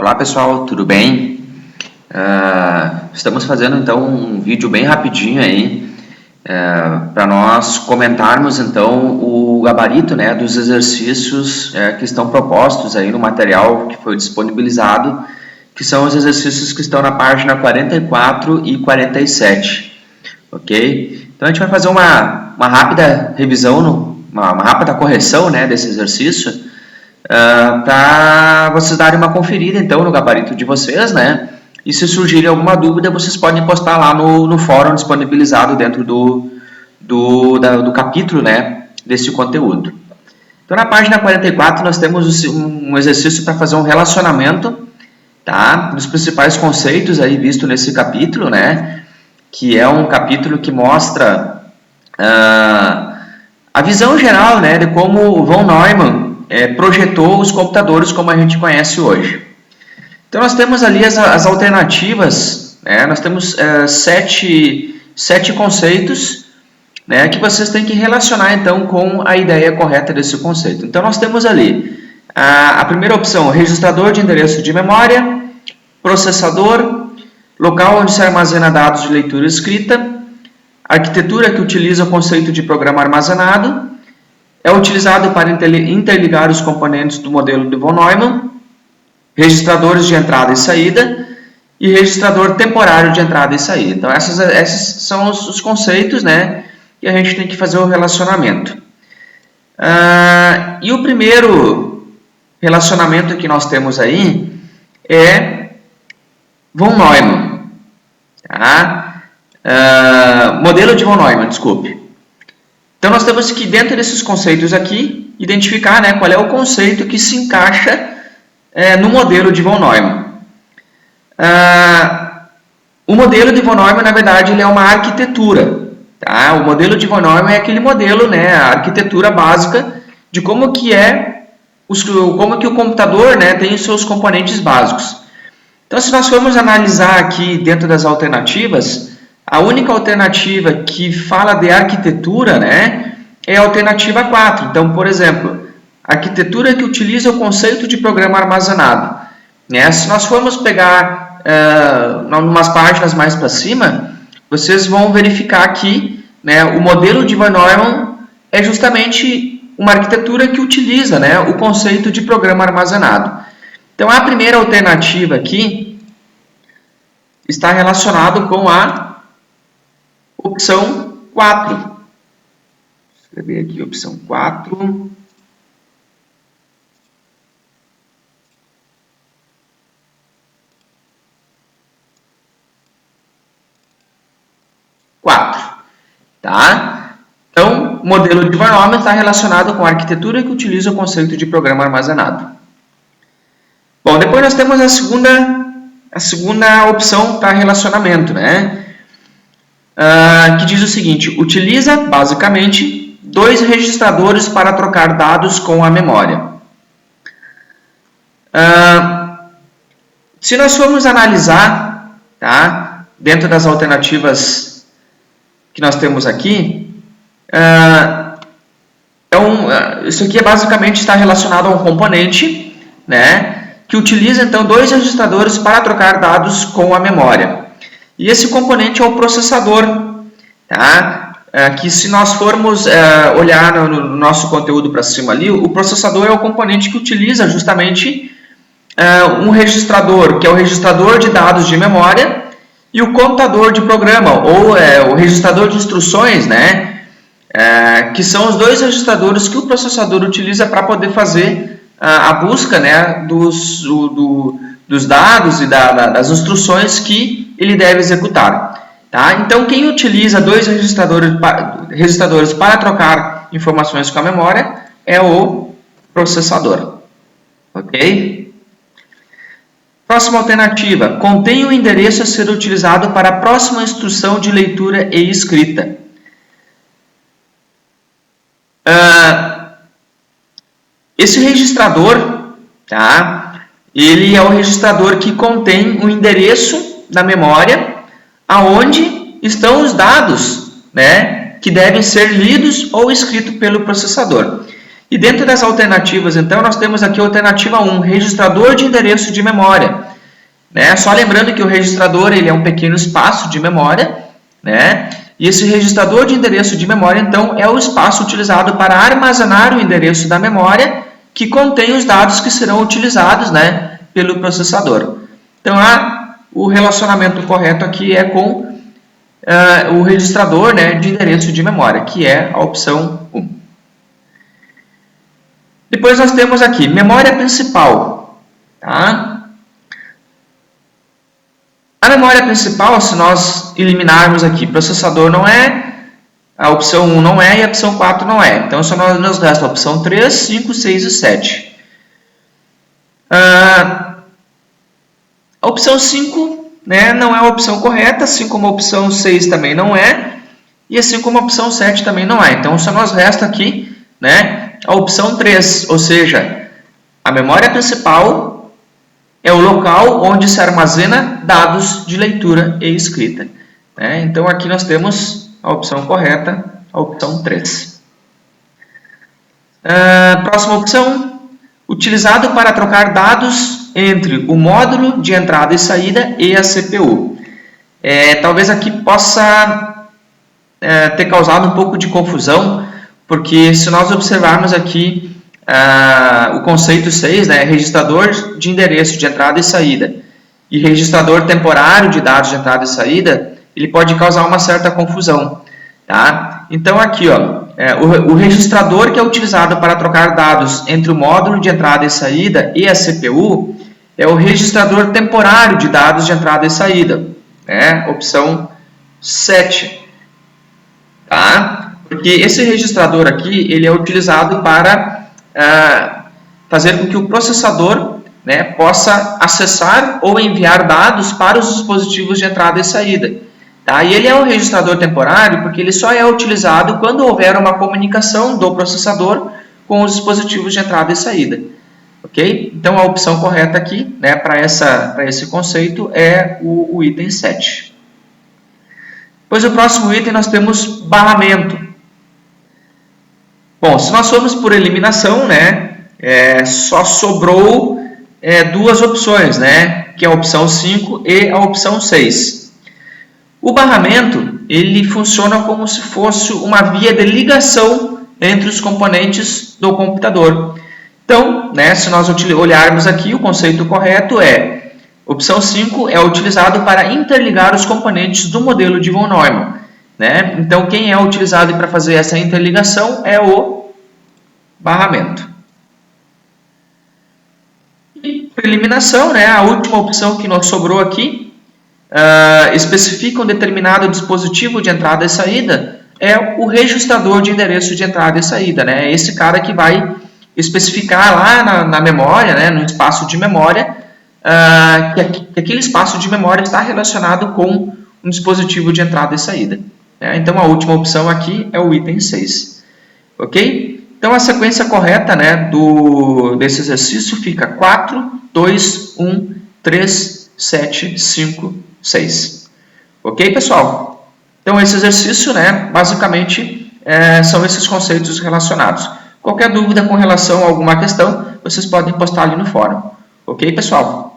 Olá pessoal, tudo bem? Estamos fazendo então um vídeo bem rapidinho aí para nós comentarmos então o gabarito, né, dos exercícios que estão propostos aí no material que foi disponibilizado, que são os exercícios que estão na página 44 e 47, ok? Então a gente vai fazer uma rápida revisão, uma rápida correção, né, desse exercício, para vocês darem uma conferida então no gabarito de vocês, né? E se surgir alguma dúvida, vocês podem postar lá no fórum disponibilizado dentro do capítulo, né, desse conteúdo. Então na página 44 nós temos um exercício para fazer um relacionamento, tá, dos principais conceitos aí visto nesse capítulo, né, que é um capítulo que mostra a visão geral, né, de como o von Neumann projetou os computadores como a gente conhece hoje. Então nós temos ali as alternativas, né? Nós temos sete conceitos, né, que vocês têm que relacionar então com a ideia correta desse conceito. Então nós temos ali a primeira opção, registrador de endereço de memória, processador, local onde se armazena dados de leitura e escrita, arquitetura que utiliza o conceito de programa armazenado, é utilizado para interligar os componentes do modelo de von Neumann, registradores de entrada e saída e registrador temporário de entrada e saída. Então, esses são os conceitos, né, e a gente tem que fazer o relacionamento. E o primeiro relacionamento que nós temos aí é von Neumann. Tá? Modelo de von Neumann, desculpe. Então, nós temos que, dentro desses conceitos aqui, identificar, né, qual é o conceito que se encaixa no modelo de von Neumann. O modelo de von Neumann, na verdade, ele é uma arquitetura. Tá? O modelo de von Neumann é aquele modelo, né, a arquitetura básica de como que o computador, né, tem os seus componentes básicos. Então, se nós formos analisar aqui dentro das alternativas, a única alternativa que fala de arquitetura, né, é a alternativa 4. Então, por exemplo, arquitetura que utiliza o conceito de programa armazenado. Né? Se nós formos pegar umas páginas mais para cima, vocês vão verificar aqui, né, o modelo de von Neumann é justamente uma arquitetura que utiliza, né, o conceito de programa armazenado. Então, a primeira alternativa aqui está relacionada com a opção 4. Vou escrever aqui opção 4. Tá? Então, o modelo de von Neumann está relacionado com a arquitetura que utiliza o conceito de programa armazenado. Bom, depois nós temos a segunda opção para relacionamento, né? Que diz o seguinte: utiliza basicamente dois registradores para trocar dados com a memória. Se nós formos analisar, tá, dentro das alternativas que nós temos aqui, isso aqui basicamente está relacionado a um componente, né, que utiliza então dois registradores para trocar dados com a memória. E esse componente é o processador, tá? Que se nós formos olhar no nosso conteúdo para cima ali, o processador é o componente que utiliza justamente um registrador, que é o registrador de dados de memória, e o computador de programa, ou o registrador de instruções, né? Que são os dois registradores que o processador utiliza para poder fazer a busca, né, dos dados e das instruções que ele deve executar. Tá? Então, quem utiliza dois registradores para trocar informações com a memória é o processador. Ok? Próxima alternativa, contém o endereço a ser utilizado para a próxima instrução de leitura e escrita. Esse registrador, tá, ele é o registrador que contém o endereço da memória, aonde estão os dados, né, que devem ser lidos ou escritos pelo processador. E dentro das alternativas, então, nós temos aqui a alternativa 1, registrador de endereço de memória. Né? Só lembrando que o registrador ele é um pequeno espaço de memória, né? E esse registrador de endereço de memória, então, é o espaço utilizado para armazenar o endereço da memória que contém os dados que serão utilizados, né, pelo processador. Então, o relacionamento correto aqui é com o registrador, né, de endereço de memória, que é a opção 1. Depois nós temos aqui memória principal. Tá? A memória principal, se nós eliminarmos aqui processador não é, a opção 1 não é e a opção 4 não é. Então, só nos resta a opção 3, 5, 6 e 7. A opção 5, né, não é a opção correta, assim como a opção 6 também não é, e assim como a opção 7 também não é. Então, só nos resta aqui, né, a opção 3, ou seja, a memória principal é o local onde se armazena dados de leitura e escrita. Né? Então, aqui nós temos a opção correta, a opção 3. Próxima opção, utilizado para trocar dados entre o módulo de entrada e saída e a CPU. Talvez aqui possa ter causado um pouco de confusão, porque se nós observarmos aqui o conceito 6, né, registrador de endereço de entrada e saída, e registrador temporário de dados de entrada e saída, ele pode causar uma certa confusão. Tá? Então, aqui, o registrador que é utilizado para trocar dados entre o módulo de entrada e saída e a CPU é o registrador temporário de dados de entrada e saída, né? Opção 7. Tá? Porque esse registrador aqui ele é utilizado para fazer com que o processador, né, possa acessar ou enviar dados para os dispositivos de entrada e saída. Tá? E ele é um registrador temporário porque ele só é utilizado quando houver uma comunicação do processador com os dispositivos de entrada e saída. Okay? Então, a opção correta aqui, né, para esse conceito é o item 7. Depois, o próximo item, nós temos barramento. Bom, se nós formos por eliminação, né, só sobrou duas opções, né, que é a opção 5 e a opção 6. O barramento ele funciona como se fosse uma via de ligação entre os componentes do computador. Então, né, se nós olharmos aqui, o conceito correto é opção 5 é utilizado para interligar os componentes do modelo de von Neumann. Né? Então, quem é utilizado para fazer essa interligação é o barramento. E por eliminação, né, a última opção que nos sobrou aqui, especifica um determinado dispositivo de entrada e saída, é o registrador de endereço de entrada e saída. Né? É esse cara que vai especificar lá na memória, né, no espaço de memória, que aquele espaço de memória está relacionado com um dispositivo de entrada e saída. Então, a última opção aqui é o item 6. Ok? Então, a sequência correta, né, desse exercício fica 4, 2, 1, 3, 7, 5, 6. Ok, pessoal? Então, esse exercício, né, basicamente, são esses conceitos relacionados. Qualquer dúvida com relação a alguma questão, vocês podem postar ali no fórum. Ok, pessoal?